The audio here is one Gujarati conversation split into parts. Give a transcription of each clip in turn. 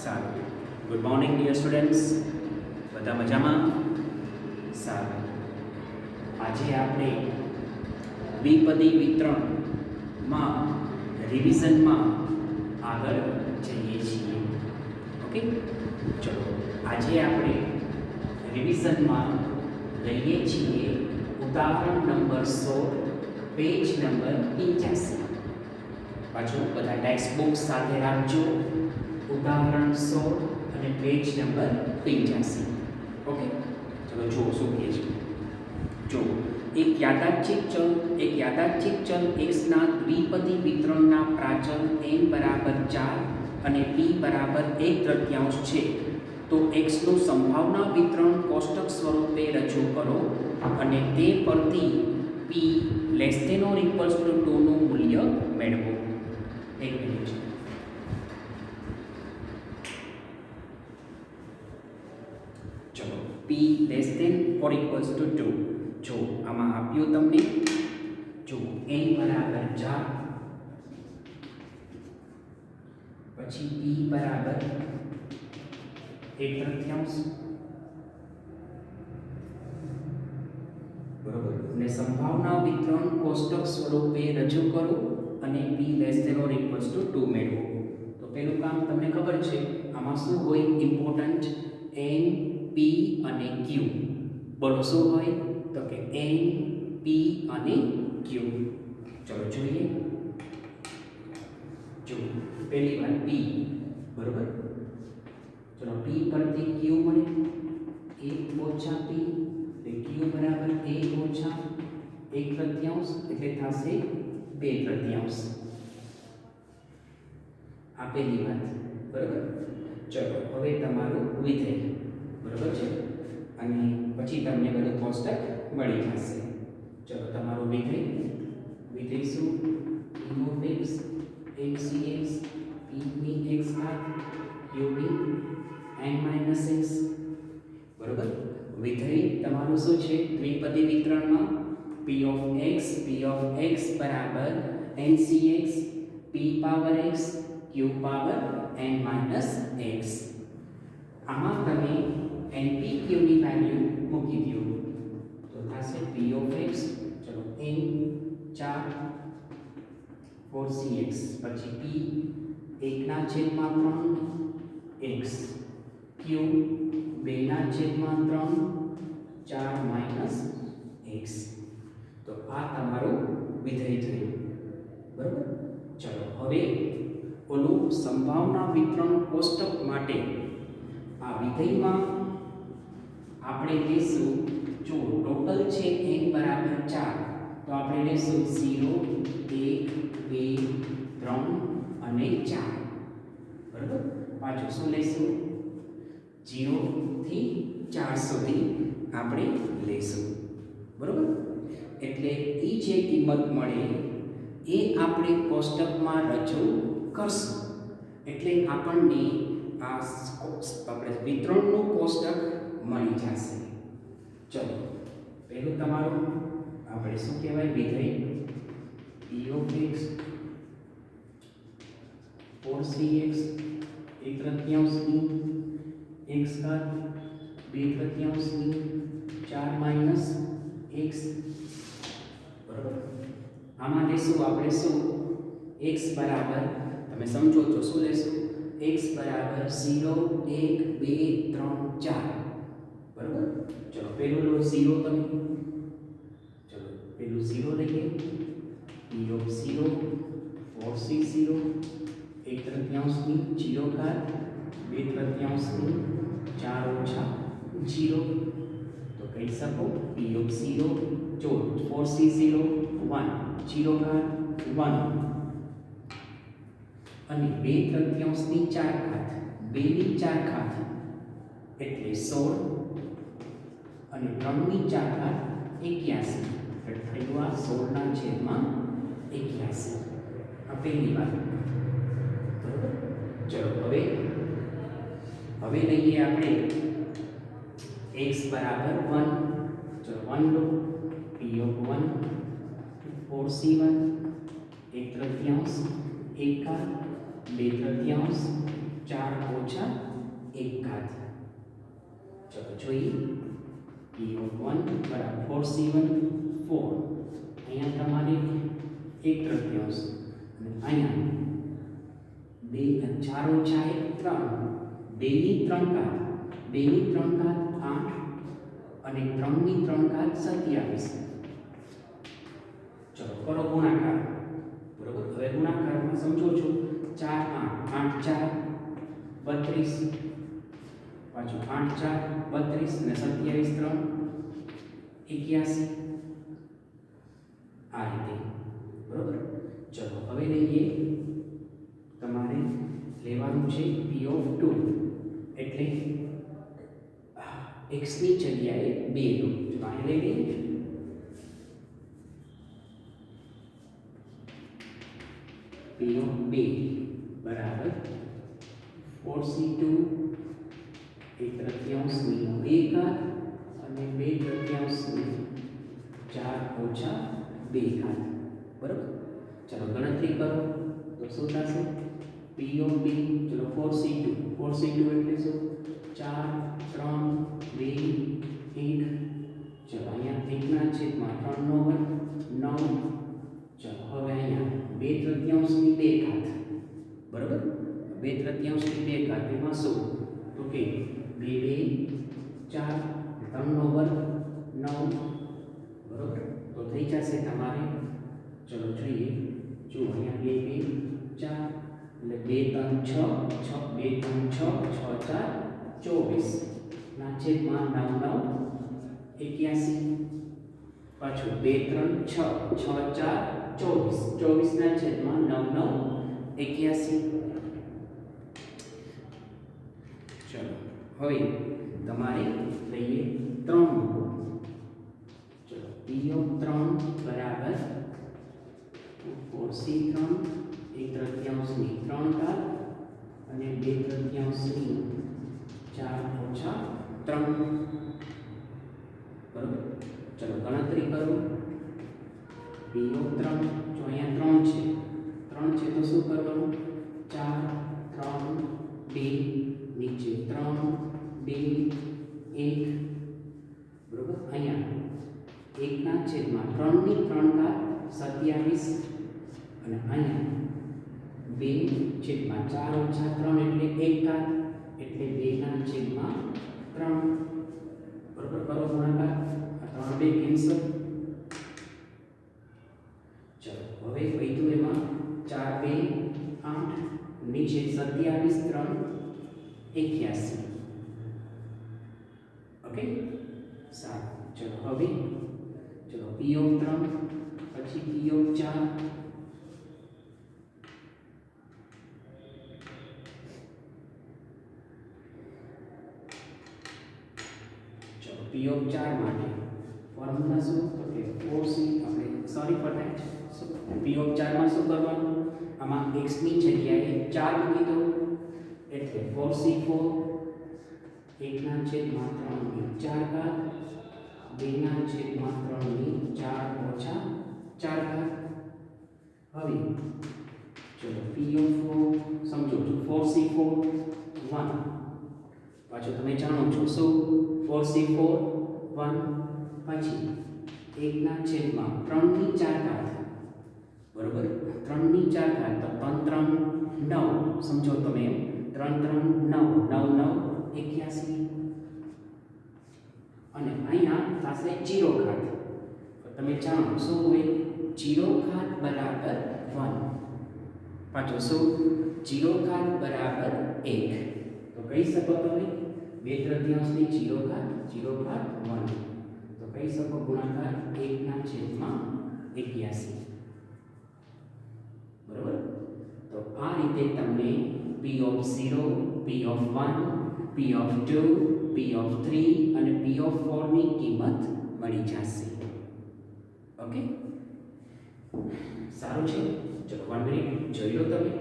સારું. Good morning dear students. બધા મજામાં? સારું. આજે આપણે દ્વિપદી વિતરણમાં રિવિઝનમાં આગળ જઈએ છીએ. ઓકે, ચલો આજે આપણે રિવિઝનમાં લઈએ છીએ ઉદાહરણ નંબર 16, પેજ નંબર 85. પાછું બધા ટેક્સ્ટ બુક સાથે રાખજો. ઉદાહરણ 16 અને પેજ નંબર 85. ઓકે, ચલો જુઓ શું કહે છે. જો એક યાદાચ્છિક ચલ x ના દ્વિપદી વિતરણના પ્રાચલ n બરાબર 4 અને p બરાબર 1/3 છે, તો x નું સંભાવના વિતરણ કોષ્ટક સ્વરૂપે રજૂ કરો અને તે પરથી p less than or equals to 2 નું મૂલ્ય મેળવો. એક મિનિટ. ચલો p less than or equals to 2. જો આમાં આપ્યું તમને, જો n બરાબર 4, પછી p બરાબર 1/3, બરોબર, અને સંભાવના વિતરણ કોષ્ટક સ્વરૂપે રજૂ કરો અને p less than or equals to 2 મેળવો. તો પેલું કામ તમને ખબર છે, આમાં શું હોય ઇમ્પોર્ટન્ટ? n, p અને q. બોલો શું હોય? તો કે n, p અને q. ચલો જોઈએ. જો પહેલી વાર p, બરોબર. ચલો p પરથી q મળે 1 ઓછા p, એટલે q બરાબર 1 ઓછા 1/3, એટલે થશે 2/3. આ પહેલી વાત, બરાબર. ચલો હવે તમારું વિધેય, બરાબર છે, અને પછી તમને બધું કોષ્ટક મળી જશે. ચલો તમારું વિધેય શું? p of x mcx p ની x ઘાત q ની n - x, બરાબર. વિધેય તમારું શું છે દ્વિપદી વિતરણમાં? p of x બરાબર ncx p power x q power n - x. આમાં તમે np q ની વેલ્યુ મૂકી દો તો થશે p of x, ચલો n 4 4cx, પછી p 1/3 x, q 2/3 4 - x. તો આ તમારું વિધેય થયું, બરાબર. ચલો હવે ઓલું સંભાવના વિતરણ કોષ્ટક માટે આ વિધેયમાં આપણે લેશું, જો ટોટલ છે n બરાબર 4, તો આપણે લેશું 0 1 2 3 અને 4, બરાબર. પાછું શું લેશું? 0 થી 4 સુધી આપણે લેશું, બરાબર. એટલે એ જે કિંમત મળે એ આપણે કોષ્ટકમાં રજૂ કરશું, એટલે આપણને આ આપણે વિતરણનું કોષ્ટક મળી જશે. ચલો પહેલું તમારું આપણે શું કહેવાય વિધેય? p of x 4cx 1/3 ની x ઘાત 2/3 ની 4 - x, બરાબર. આમાં લેશું આપણે શું? x બરાબર, તમે સમજો તો શું લેશું? x બરાબર 0 1 2 3 4, બરાબર. ચલો પેલું લો 0, તમે ચલો પેલું 0 લઈએ. p of 0 4c0 1/3 ની 0 ઘાત 2/3 ની 4 - 0, તો કહી શકો p of 0, જો 4c0 1 0 ઘાત 1 અને 2/3 ની 4 ઘાત 2 ની 4 ઘાત એટલે 16 અને 3 ની 4 ઘાત 81, એટલે થયું આ 16/81. આ પહેલી વાત, બરાબર. ચલો હવે લઈએ આપણે x બરાબર 1. ચલો 1 લો. p of 1 4c1 1/3 1 ઘાત 2/3 4 ઓછા 1 ઘાત. ચલો જોઈએ. p of 1 બરાબર 4c1 4. અહીંયા તમારે 1/3 અને અહીંયા 4 ઓછા 1 3. 2 ની 3 ઘાત. 2 ની 3 ઘાત 8 અને 3 ની 3 ઘાત 27. ચલો કરો ગુણાકાર. બરોબર. હવે ગુણાકારમાં સમજો છો 4 8 8 4 32. પાછું 8 4 32 અને 27 3 81. આ રીતે. બરોબર. ચલો હવે લઈએ. તમારે લેવાનું છે p of 2 એટલે x ની જગ્યાએ 2 લો. જો અહીં લઈ લઈએ. p of 2 બરાબર 4c2 1/3 ની 2 ઘાત અને 2/3 ની 4 ઓછા 2 ઘાત. બરાબર. ચલો ગણતરી કરો તો શું થશે? p of 2 ચલો 4c2 એટલે શું? 4 3 2 1. ચલો અહીંયા 1 ના છેદમાં 3 નો વર્ગ 9. ચલો હવે અહીંયા 2/3 ની 2 ઘાત. બરાબર. 2/3 ની 2 ઘાત એમાં શું? તો કે 2 2 4 3 નો વર્ગ 9. બરાબર. તો થઈ જશે તમારે. ચલો જોઈએ. જો અહીંયા 2 2 4 એટલે 2 3 6 2 3 6 6 4 24 ના છેદમાં 9 9 81. પાછું 2 3 6 6 4 24 24 ના છેદમાં 9 9 81. ચલો હવે તમારે લઈએ 3 મૂકો. ચલો p of 3 બરાબર 4c3 1/3 ની 3 ઘાત અને 2/3 ની 4 ઓછા 3. બરાબર. ચલો ગણતરી કરો. p of 3 જો અહીંયા 3 છે તો શું કરવાનું? 4 3 2 નીચે 3 2 1. બરાબર. અહીંયા 1 ના છેદમાં 3 ની 3 ઘાત 27 અને અહીંયા 2 છેદમાં 4 ઓછા 3 એટલે 1 ઘાત એટલે 2 ના છેદમાં 3. બરાબર. કરો ગુણાકાર. આ 3 2 કેન્સલ. ચલો હવે વધ્યું એમાં 4 2 8 નીચે 27 3 81. ઓકે. સારું. ચલો હવે ચલો p of 3 પછી p of 4. ચલો p of 4 માટે ફોર્મ્યુલા શું? તો કે 4c આપણે sorry for that. p of 4 માં શું કરવાનું? આમાં x ની જગ્યાએ 4 મૂકી દો એટલે 4c4 1 ના છેદમાં 3 ની 4 ઘાત 2 ના છેદમાં 3 ની 4 ઓછા 4 ઘાત. હવે ચલો p of 4 સમજો છો 4c4 1. પાછું તમે જાણો છો શું? 4c4 1 પછી 1 ના છેદમાં 3 ની 4 ઘાત. બરોબર. 3 ની 4 ઘાત તો 3 3 9. સમજો તમે 3 3 9 9 9 81. અને અહીંયા થશે 0 ઘાત. તો તમે જાણો શું હોય? 0 ઘાત બરાબર 1. પાછો શું? 0 ઘાત બરાબર 1. તો કહી શકો તમે 2/3 ની 0 ઘાત 1. તો કહી શકો ગુણાકાર 1 ના છેદમાં 81. બરોબર. તો આ રીતે તમને p of 0, p of 1, p of 2, p of 3 અને p of 4 ની કિંમત મળી જશે. ઓકે. સારું છે. ચલો 1 મિનિટ જોઈ લો તમે.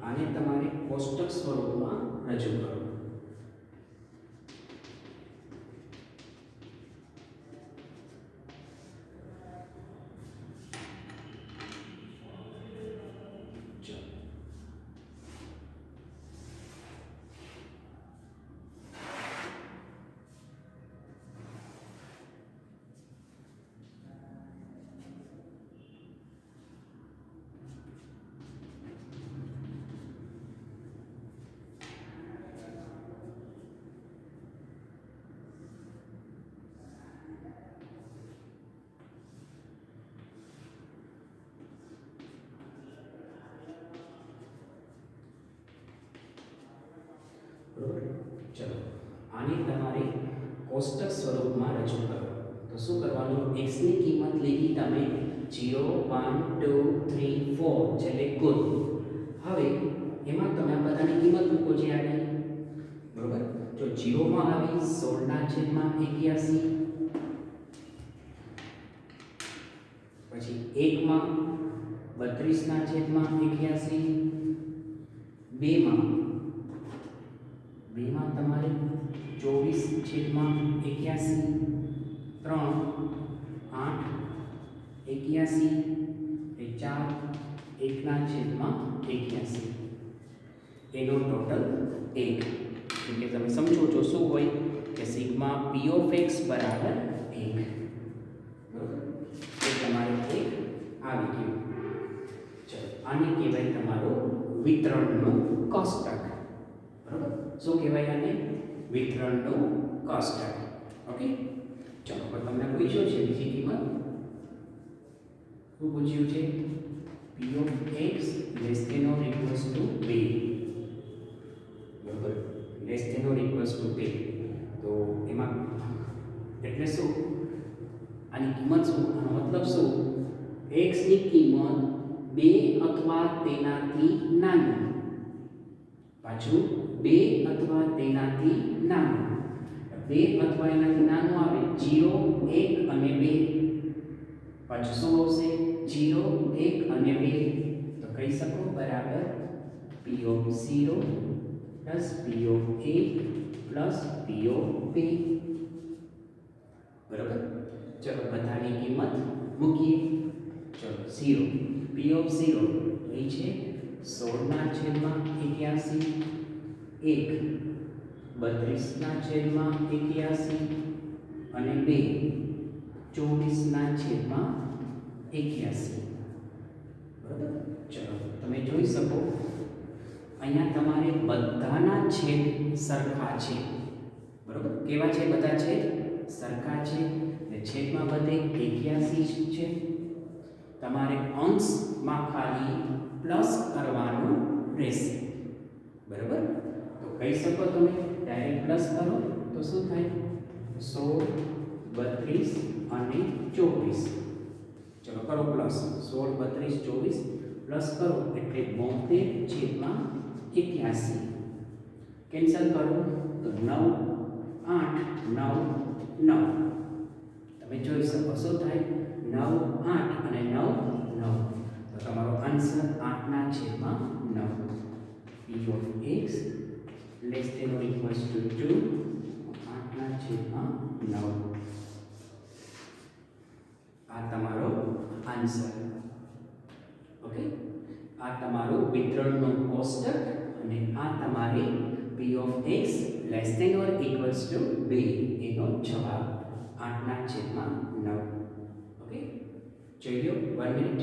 આને તમારે કોષ્ટક સ્વરૂપમાં રજૂ કરો. ચલો આને તમારે કોષ્ટક સ્વરૂપમાં રજૂ કરો. તો શું કરવાનું? x ની કિંમત લીધી તમે 0 1 2 3 4 છેલ્લે કુલ. હવે એમાં તમે આ બધાની કિંમત મૂકો જે આગળ. બરોબર? જો 0 માં આવી 16/81, પછી 1 માં 32/81, 2 માં તમારે 24/81, 3 8 81, 4 1/81, એનો ટોટલ 1. એટલે તમે સમજો છો શું હોય કે સિગ્મા p of x બરાબર 1. બરોબર? એ તમારે 1 આવી ગયું. ચલો આને કહેવાય તમારો વિતરણનું કોષ્ટક. બરોબર? શું કહેવાય આને? વિતરણનું કોષ્ટક. ઓકે, ચલો પણ તમને પૂછ્યો છે બીજી કિંમત. શું પૂછ્યું છે? p of x less than or equals to 2. બરોબર? less than or equals to 2. તો એમાં એટલે શું? આની કિંમત શું? આનો મતલબ શું? x ની કિંમત 2 અથવા તેનાથી નાની. પાછું 2 અથવા તેનાથી નાનું. 2 અથવા એનાથી નાનું આવે 0 1 અને 2. પાછું શું આવશે? 0 1 અને 2. તો કહી શકો બરાબર p of 0 plus p of a plus p of b. બરાબર? ચલો બધાની કિંમત મૂકીએ. ચલો 0 p of 0 એ છે 16/81, 1 32/81 અને 2 24/81. બરાબર? ચલો તમે જોઈ શકો અહીંયા તમારે બધાના છેદ સરખા છે. બરાબર? કેવા છે? બધા છેદ સરખા છે. એટલે છેદમાં બધે 81 છે. તમારે અંશમાં ખાલી પ્લસ કરવાનું રહેશે. બરાબર? તો કહી શકો તમે ડાયરેક્ટ પ્લસ કરો તો શું થાય? 16 32 અને 24. ચલો કરો પ્લસ. 16 32 24 પ્લસ કરો એટલે 72/81. કેન્સલ કરો તો 9 8 9 9. તમે જોઈ શકો શું થાય? 9 8 અને 9 9. તો તમારો answer 8/9. p of x less than or equals to 2, 8/9. આ તમારો આન્સર. ઓકે, આ તમારું વિતરણનું કોષ્ટક અને આ તમારી p of x less than or equals to 2 એનો જવાબ 8/9. ઓકે, જોઈ લો 1 મિનિટ.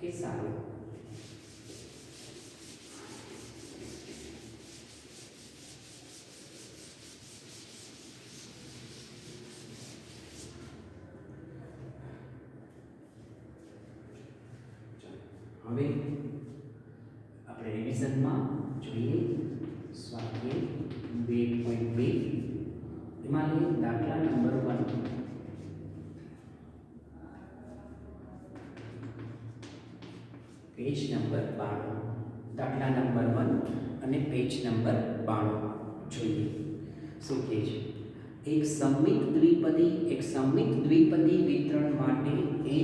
કે સારું. હવે આપણે રિવિઝનમાં જોઈએ સ્વાધ્યાય 2.2 એમાં લઈએ દાખલા નંબર 1, પેજ નંબર 92. દાખલા નંબર 1 અને પેજ નંબર 92 જોઈએ શું કહે છે. એક સમમિત દ્વિપદી વિતરણ માટે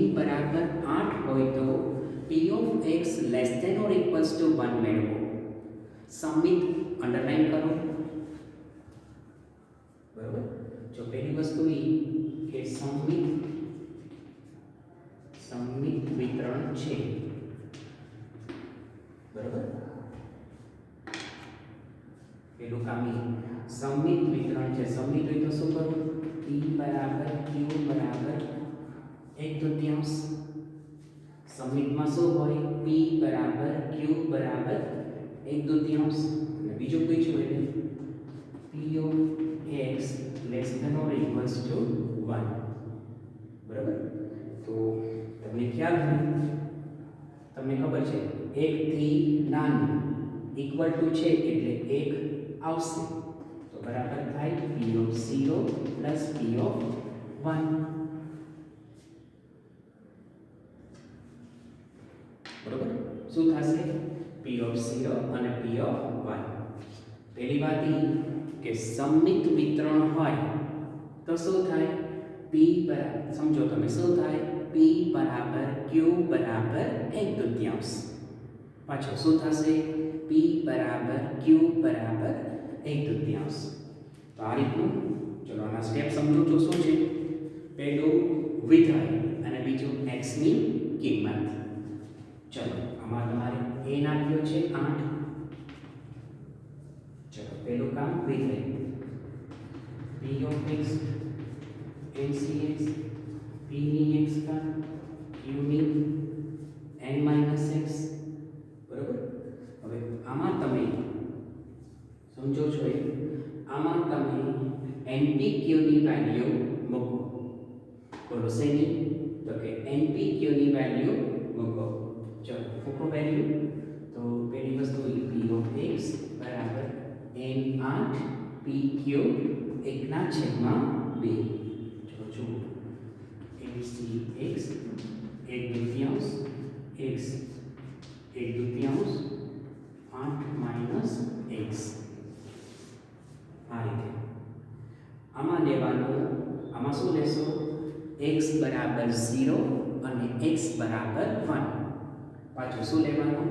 n બરાબર 8 હોય તો p of x less than or equals to 1 મેળવો. સમમિત અંડરલાઈન કરો. બરાબર. જો પહેલી વસ્તુ એ કે સમમિત વિતરણ છે. બરાબર. પેલું કામ સમમિત વિતરણ છે. સમમિત હોય તો શું કરું? p બરાબર q બરાબર 1/3. સમમિતમાં શું હોય? p બરાબર q બરાબર 1/3. અને બીજું કોઈ છે એટલે p of x less than or equals to 1. બરાબર. તો તમને ખ્યાલ હોય, તમને ખબર છે 1 થી નાનું ઇક્વલ ટુ છે એટલે 1 આવશે. તો બરાબર થાય p of 0 plus p of 1. બરાબર. શું થશે? p of 0 અને p of 1. પહેલી વાત એ કે સમમિત વિતરણ હોય તો શું થાય? p બરાબર, સમજો તમે, શું થાય? p બરાબર q બરાબર 1/3. પાછો શું થશે? p બરાબર q બરાબર 1/3. તો આ રીતનું. ચલો આના સ્ટેપ સમજો છો શું છે. પહેલું વિધેય અને બીજું x ની કિંમત. ચલો આમાં તમારે a નાખ્યો છે 8. ચલો પહેલું કામ વિધેય p of x lcx p ની x ઘાત q ની n-x. બરાબર. હવે આમાં તમે સમજો છો આમાં તમે npq ની વેલ્યુ મૂકો. બોલો શેની? તો કે npq ની વેલ્યુ મૂકો. ચલો મૂકો વેલ્યુ. તો પહેલી વસ્તુ p of x બરાબર n8 pq 1/2. ચલો જુઓ lcx 1/2 x 1/2 8 - x. આ રીતે આમાં લેવાનું. આમાં શું લેશો? x બરાબર 0 અને x બરાબર 1. પાછું શું લેવાનું?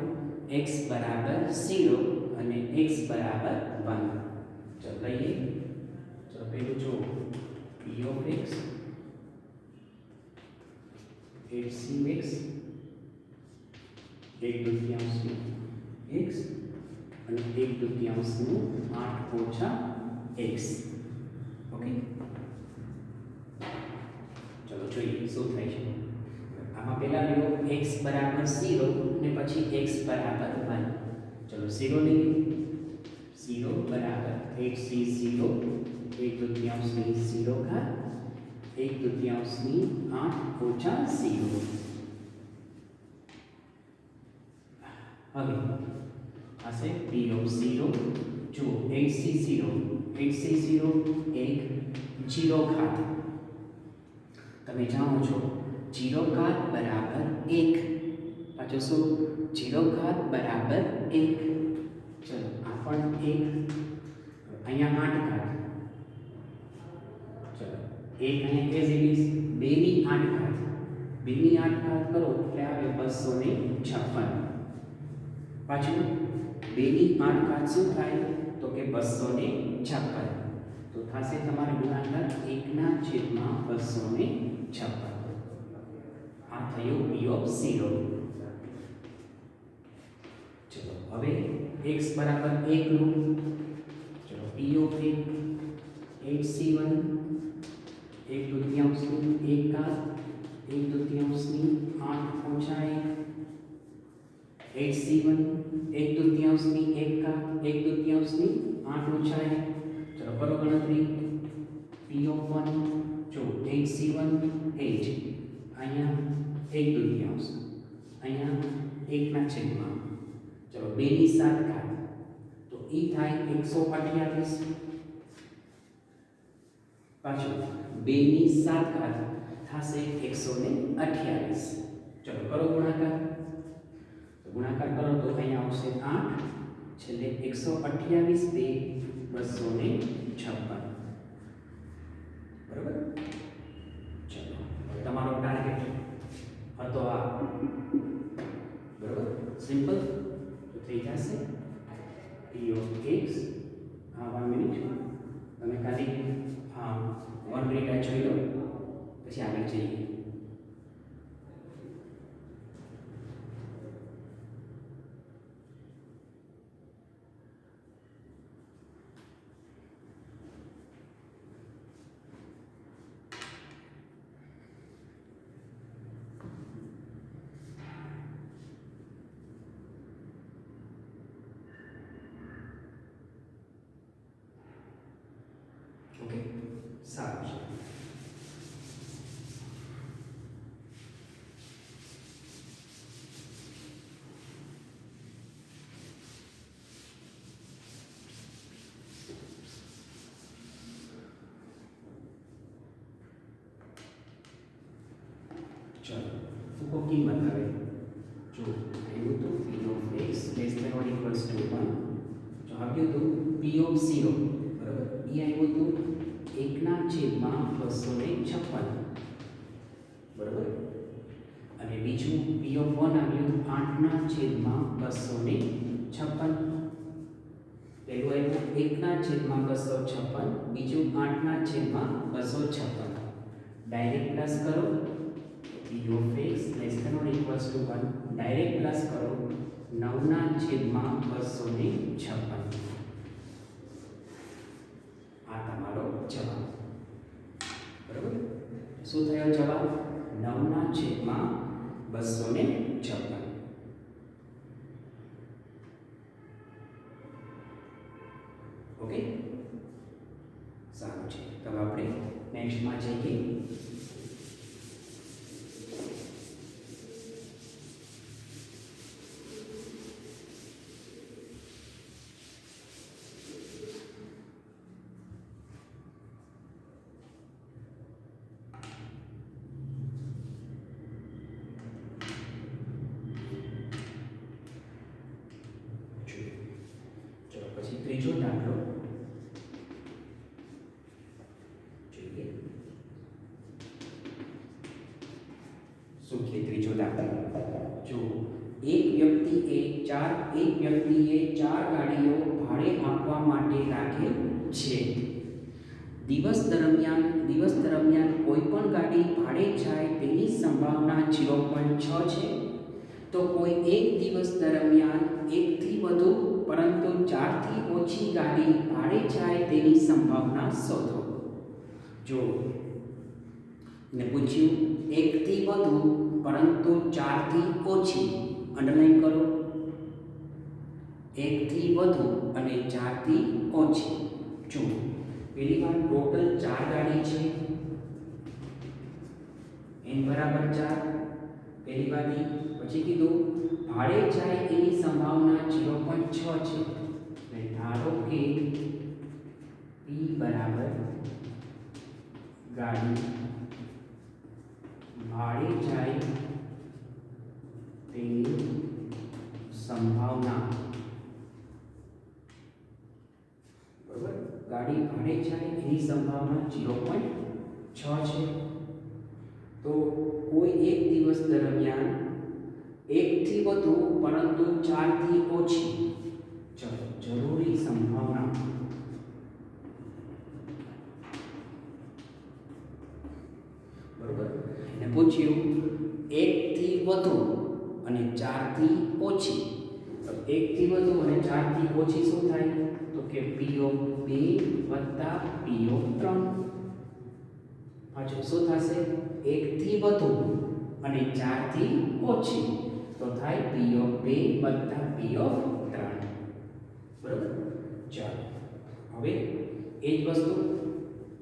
x બરાબર 0 અને x બરાબર 1. ચલો લઈએ. ચલો પહેલું જો p of x lcx 1/2 x અને 1/2 8 - x. ઓકે. ચલો જોઈએ શું થાય છે. આમાં પહેલા લ્યો x બરાબર 0 અને પછી x બરાબર 1. ચલો 0 લઈએ. 0 બરાબર x થી 0 1/2 ની 0 ઘાત 1/2 ની 8 - 0. હવે આશે p of 0. જો x થી 0 1 0 ઘાત. તમે જાણો છો 0 ઘાત બરાબર 1. પાછો શું? 0 ઘાત બરાબર 1. ચલો આ પણ 1. અહીંયા 8 ઘાત. ચલો 1 અહીંયા એઝ ઇટ ઇઝ 2 ની 8 ઘાત. 2 ની 8 ઘાત કરો એટલે આવે 256. પાછું 2 ની 8 ઘાત શું થાય? તો કે 256. તો થશે તમારે ગુણાકાર 1/256. આ થયું p of 0. ચલો હવે x બરાબર 1 નું. ચલો p of 8c1 1/2 ની 1 ઘાત 1/2 ની 8 - 1 8c1 1/2 ની 1 ઘાત 1/2 ની 8 - 1. ચલો કરો ગણતરી. p of 1 જો 8c1 8 અહીંયા 1/2 અહીંયા 1/. ચલો 2 ની 7 ઘાત. તો એ થાય 128. પાછું 2 ની 7 ઘાત થશે 128. ચલો કરો ગુણાકાર. તો ગુણાકાર કરો તો અહીંયા આવશે 8 છેલ્લે 128 2 256. બરાબર. ચલો હવે તમારો ટાર્ગેટ હતો આ. બરાબર સિમ્પલ. તો થઈ જશે p of x. 1 મિનિટ તમે ખાલી 1 મિનિટ આ જોઈ લો પછી આગળ જઈએ. ઓકે સારું છે. ચલો તો કિંમત આવે જો એવું તો p of x less than or equals to 1. જો આવ્યું તો p of 0 બરાબર એ આવ્યું તો 1/256 બરાબર. અને બીજું p of 1 આવ્યું 8/256. પહેલું આવ્યું 1/256, બીજું 8/256. ડાયરેક્ટ પ્લસ કરો p of x less than or equals to 1. Direct plus કરો 9/256. આ તમારો જવાબ. બરાબર. શું થયો જવાબ? 9/256. ઓકે સારું છે. તો આપણે નેક્સ્ટમાં જઈએ. પછી ત્રીજો દાખલો જોઈએ. શું કે ત્રીજો દાખલો જો એક વ્યક્તિએ ચાર ગાડીઓ ભાડે આપવા માટે રાખેલ છે. દિવસ દરમિયાન કોઈ પણ ગાડી ભાડે જાય તેની સંભાવના 0.6 છે. તો કોઈ એક દિવસ દરમિયાન એકથી વધુ પરંતુ 4 થી ઓછી ગાડી ભાડે જાય તેની સંભાવના શોધો. જો ને પૂછ્યું 1 થી વધુ પરંતુ 4 થી ઓછી. અંડરલાઈન કરો. 1 થી વધુ અને 4 થી ઓછી. જો પેલી વાર ટોટલ 4 ગાડી છે n બરાબર 4 પેલી વારની. પછી કીધું ભાડે જાય એની સંભાવના 0.6 છે. એટલે ધારો કે p બરાબર ગાડી ભાડે જાય તેની સંભાવના. બરાબર. ગાડી ભાડે જાય એની સંભાવના 0.6 છે. તો કોઈ એક દિવસ દરમિયાન 1 થી વધુ પરંતુ 4 થી ઓછી જરૂરી સંભાવના. બરોબર. એને પૂછ્યું 1 થી વધુ અને 4 થી ઓછી. તો 1 થી વધુ અને 4 થી ઓછી શું થાય? તો કે p of 2 વત્તા p of 3. પાછું શું થશે? 1 થી વધુ અને 4 થી ઓછી તો થાય p of 2 વત્તા p of 3. બરાબર. ચાલો હવે એ જ વસ્તુ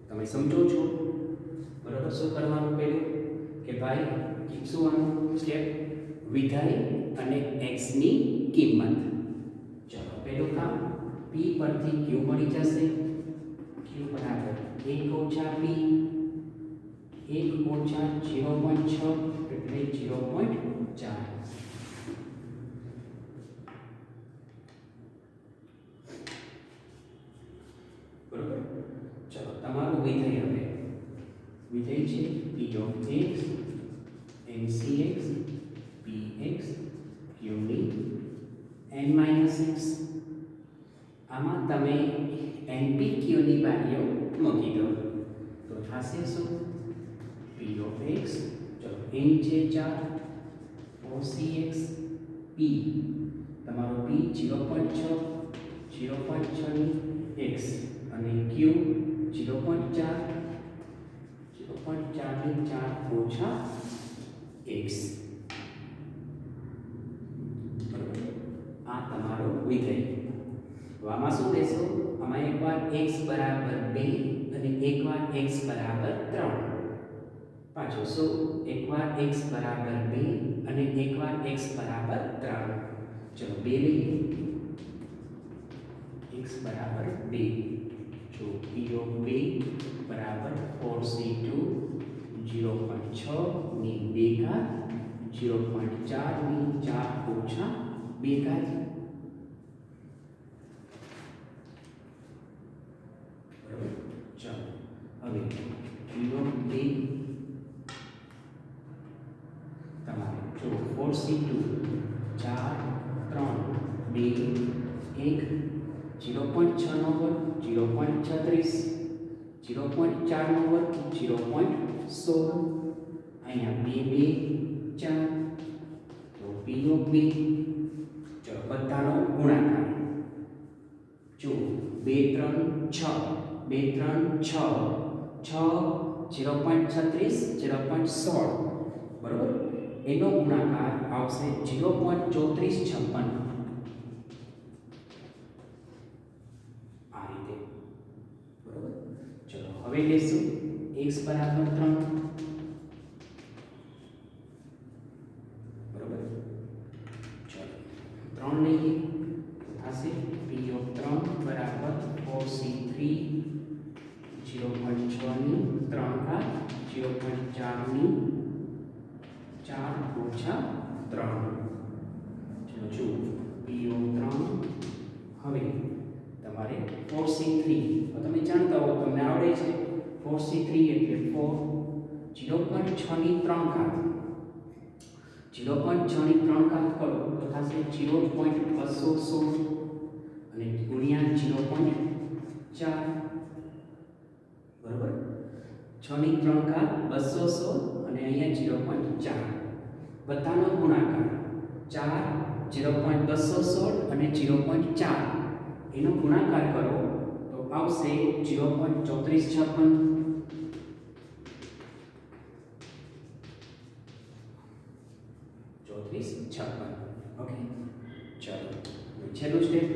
તમે સમજો છો. બરાબર. શું કરવાનું? પહેલું કે ભાઈ શું આનું સ્ટેપ? વિધેય અને x ની કિંમત. ચાલો પહેલું કામ p પરથી q મળી જશે. q બરાબર 2 1 ઓછા p 1 ઓછા 0.6 એટલે 0.4. બરોબર. ચલો તમારું વિધેય હવે વિધેય છે p of x ncx px qd n minus x. આમાં તમે np q ની વેલ્યુ મૂકી દો તો થશે શું? p of x, ચલો n છે 4 4cx p તમારો p 0.6 ની x અને q 0.4 ની 4 ઓછા x. બરોબર. આ તમારો વિધેય. તો આમાં શું લેશો? આમાં એકવાર x બરાબર 2 અને એકવાર x બરાબર 3. પાછો શું? એકવાર x બરાબર 2 અને એકવાર x બરાબર 3. ચલો 2 લઈએ. x બરાબર 2. જો p of 2 બરાબર 4c2 0.6 ની 2 ઘાત 0.4 ની 4 ઓછા 2 ઘાત. બરાબર. ચાલો હવે p of 2 તમારે જો 4c2 4 3 2 1 0.6 નો વર્ગ 0.36 0.4 નો વર્ગ 0.16 અહીંયા 2 2 4 તો p of 2 ચલો બધાનો ગુણાકાર જો 2 3 6 2 3 6 6 0.36 0.16 બરોબર. એનો ગુણાકાર આવશે 0.3456. આ રીતે. બરોબર. ચલો હવે લેશું x બરાબર 3. બરોબર. ચલો 3 લઈએ થશે p of 3 બરાબર 4c3 0.6 ની 3 ઘાત 0.4 ની 4 ઓછા 3. ચલો જુઓ p of 3 હવે તમારે 4c3 તમે જાણતા હો તમને આવડે છે 4c3 એટલે 4 0.6 ની 3 ઘાત 0.6 ની 3 ઘાત કરો તો થશે 0.216 અને ગુણ્યા 0.4. બરોબર. 6 ની 3 ઘાત 216 અને અહીંયા 0.4 બધાનો ગુણાકાર 4 0.216 અને 0.4 એનો ગુણાકાર કરો તો આવશે 0.3456. ઓકે. ચાલો છેલ્લું સ્ટેપ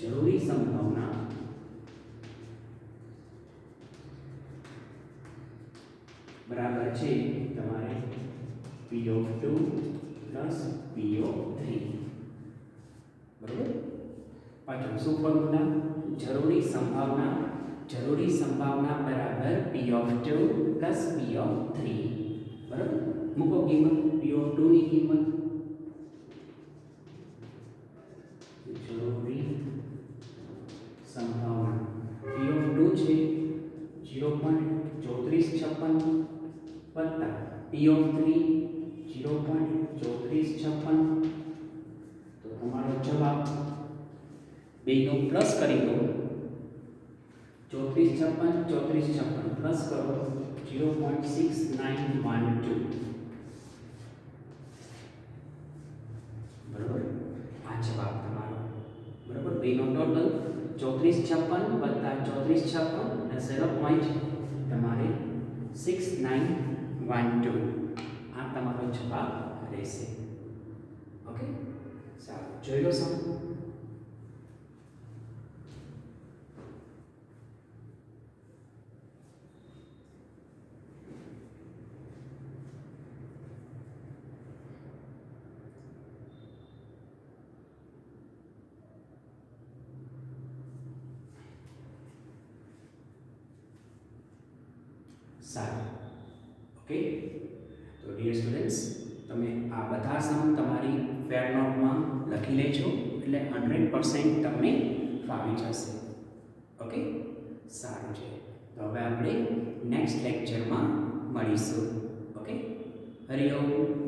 જરૂરી સંભાવના બરાબર છે તમારે p of 2 plus p of 3. બરોબર. પાછું શું ફોર્મ્યુલા? જરૂરી સંભાવના બરાબર p of 2 plus p of 3. બરાબર. મૂકો કિંમત p of 2 ની કિંમત જરૂરી સંભાવના p of 2 છે 0.3456 વત્તા p of 3 0.3456 તો તમારો જવાબ બેનો પ્લસ કરી દો 3456 પ્લસ કરો 0.6912. બરાબર. આ જવાબ તમારો. બરાબર. બેનો ટોટલ 3456 વત્તા 3456 અને 0. તમારે 6912 આ તમારો જવાબ રહેશે. ઓકે. સારું જોઈ લો સમ. સારું. ઓકે, તો ડિયર સ્ટુડન્ટ્સ, તમે આ બધા સમ તમારી ફેર નોટમાં લખી લેજો એટલે 100% તમને ફાવી જશે. ઓકે, સારું છે. તો હવે આપણે નેક્સ્ટ લેક્ચરમાં મળીશું. ઓકે, હરિઓમ.